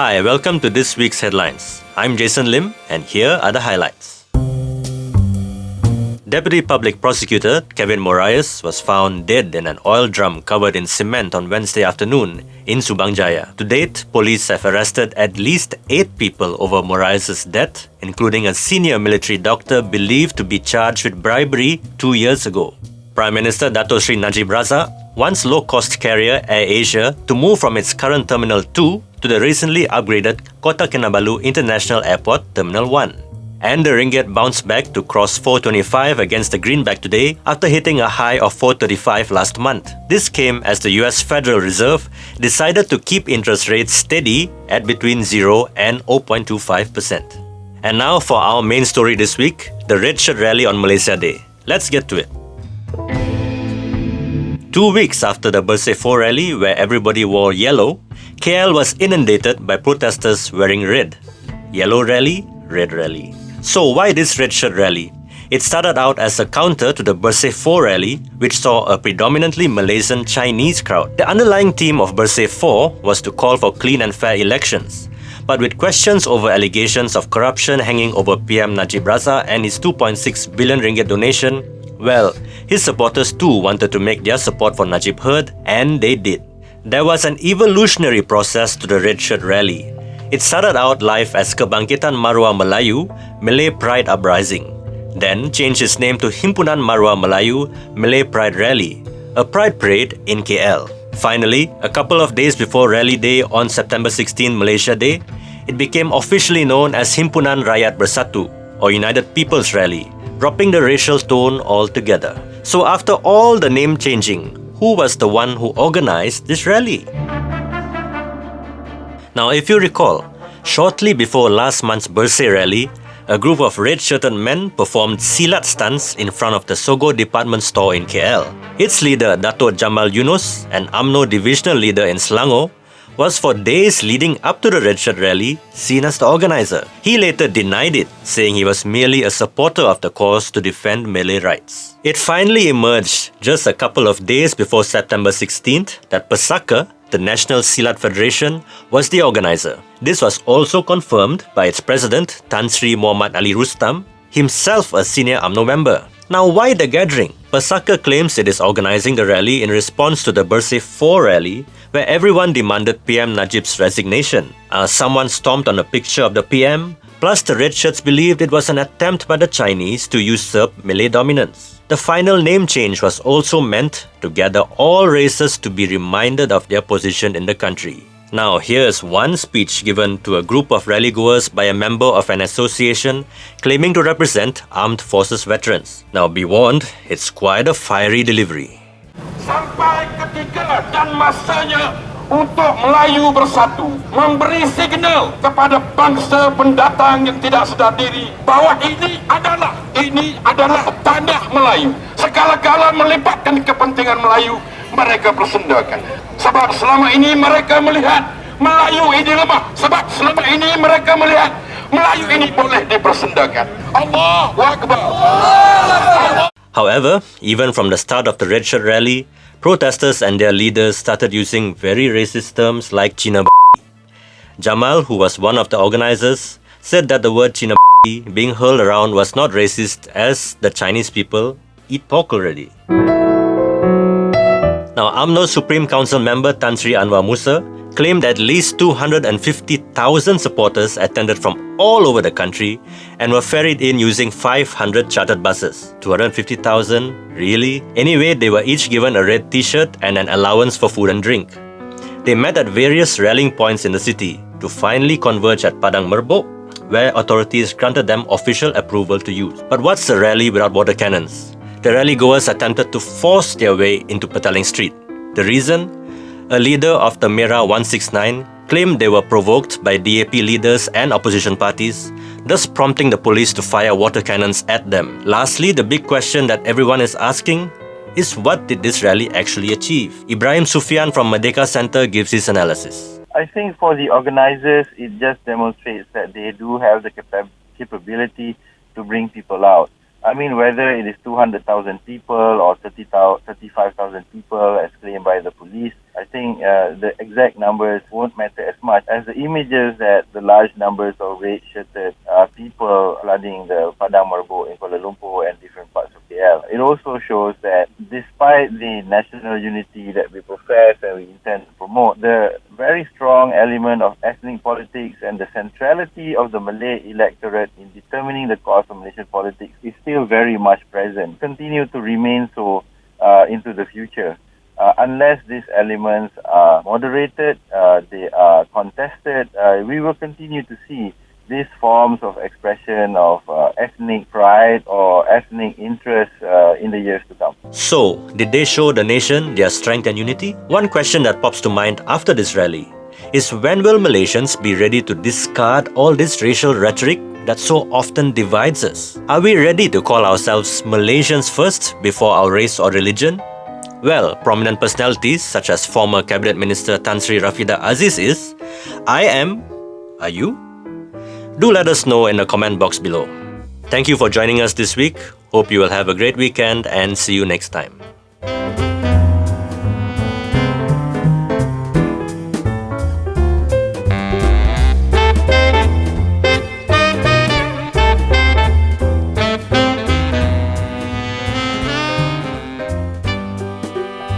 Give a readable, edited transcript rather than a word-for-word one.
Hi, welcome to this week's headlines. I'm Jason Lim, and here are the highlights. Deputy Public Prosecutor Kevin Morais was found dead in an oil drum covered in cement on Wednesday afternoon in Subang Jaya. To date, police have arrested at least 8 people over Morais' death, including a senior military doctor believed to be charged with bribery 2 years ago. Prime Minister Datuk Seri Najib Razak wants low-cost carrier AirAsia to move from its current Terminal 2 to the recently upgraded Kota Kinabalu International Airport Terminal 1. And the ringgit bounced back to cross 425 against the greenback today after hitting a high of 435 last month. This came as the US Federal Reserve decided to keep interest rates steady at between 0 and 0.25%. And now for our main story this week, the Red Shirt Rally on Malaysia Day. Let's get to it. 2 weeks after the Bersih 4 rally, where everybody wore yellow, KL was inundated by protesters wearing red. Yellow rally, red rally. So why this Red Shirt rally? It started out as a counter to the Bersih 4 rally, which saw a predominantly Malaysian Chinese crowd. The underlying theme of Bersih 4 was to call for clean and fair elections. But with questions over allegations of corruption hanging over PM Najib Razak and his 2.6 billion ringgit donation, well, his supporters too wanted to make their support for Najib heard, and they did. There was an evolutionary process to the Red Shirt rally. It started out live as Kebangkitan Maruah Melayu, Malay Pride Uprising, then changed its name to Himpunan Maruah Melayu, Malay Pride Rally, a pride parade in KL. Finally, a couple of days before Rally Day on September 16 Malaysia Day, it became officially known as Himpunan Rakyat Bersatu, or United People's Rally, dropping the racial tone altogether. So after all the name changing, who was the one who organized this rally? Now, if you recall, shortly before last month's Bersih rally, a group of red-shirted men performed silat stunts in front of the Sogo department store in KL. Its leader, Datuk Jamal Yunus, an UMNO divisional leader in Selangor, was for days leading up to the Red Shirt rally seen as the organizer. He later denied it, saying he was merely a supporter of the cause to defend Malay rights. It finally emerged just a couple of days before September 16th that Pesaka, the National Silat Federation, was the organizer. This was also confirmed by its president, Tan Sri Muhammad Ali Rustam, himself a senior UMNO member. Now, why the gathering? Pesaka claims it is organizing the rally in response to the Bersih 4 rally, where everyone demanded PM Najib's resignation. Someone stomped on a picture of the PM, plus the red shirts believed it was an attempt by the Chinese to usurp Malay dominance. The final name change was also meant to gather all races to be reminded of their position in the country. Now, here's one speech given to a group of rally-goers by a member of an association claiming to represent armed forces veterans. Now, be warned, it's quite a fiery delivery. Sampai ketika dan masanya untuk Melayu bersatu, memberi signal kepada bangsa pendatang yang tidak sedar diri bahawa ini adalah tanah Melayu. Segala-gala melibatkan kepentingan Melayu, mereka persendakan. Sebab selama ini mereka melihat Melayu ini lemah. Sebab selama ini mereka melihat Melayu ini boleh dipersendakan. Allahu Akbar. However, even from the start of the Red Shirt rally, protesters and their leaders started using very racist terms like Cina. Jamal, who was one of the organizers, said that the word Cina being hurled around was not racist as the Chinese people eat pork already. Now, UMNO Supreme Council member Tan Sri Anwar Musa claimed at least 250,000 supporters attended from all over the country and were ferried in using 500 chartered buses. 250,000? Really? Anyway, they were each given a red t-shirt and an allowance for food and drink. They met at various rallying points in the city to finally converge at Padang Merbok, where authorities granted them official approval to use. But what's a rally without water cannons? The rally-goers attempted to force their way into Petaling Street. The reason? A leader of the Merah 169 claimed they were provoked by DAP leaders and opposition parties, thus prompting the police to fire water cannons at them. Lastly, the big question that everyone is asking is, what did this rally actually achieve? Ibrahim Sufyan from Merdeka Center gives his analysis. I think for the organizers, it just demonstrates that they do have the capability to bring people out. I mean, whether it is 200,000 people or 35,000 people as claimed by the police, I think the exact numbers won't matter as much as the images that the large numbers of red-shirted people flooding the Padang Merbuk in Kuala Lumpur and different parts of KL. It also shows that despite the national unity that we profess and we intend to promote, the very strong element of ethnic politics and the centrality of the Malay electorate in determining the course of Malaysian politics is still very much present, continue to remain so into the future. Unless these elements are moderated, they are contested, we will continue to see these forms of expression of ethnic pride or ethnic interest in the years to come. So, did they show the nation their strength and unity? One question that pops to mind after this rally is, when will Malaysians be ready to discard all this racial rhetoric that so often divides us? Are we ready to call ourselves Malaysians first before our race or religion? Well, prominent personalities such as former Cabinet Minister Tan Sri Rafida Aziz is. I am. Are you? Do let us know in the comment box below. Thank you for joining us this week. Hope you will have a great weekend and see you next time.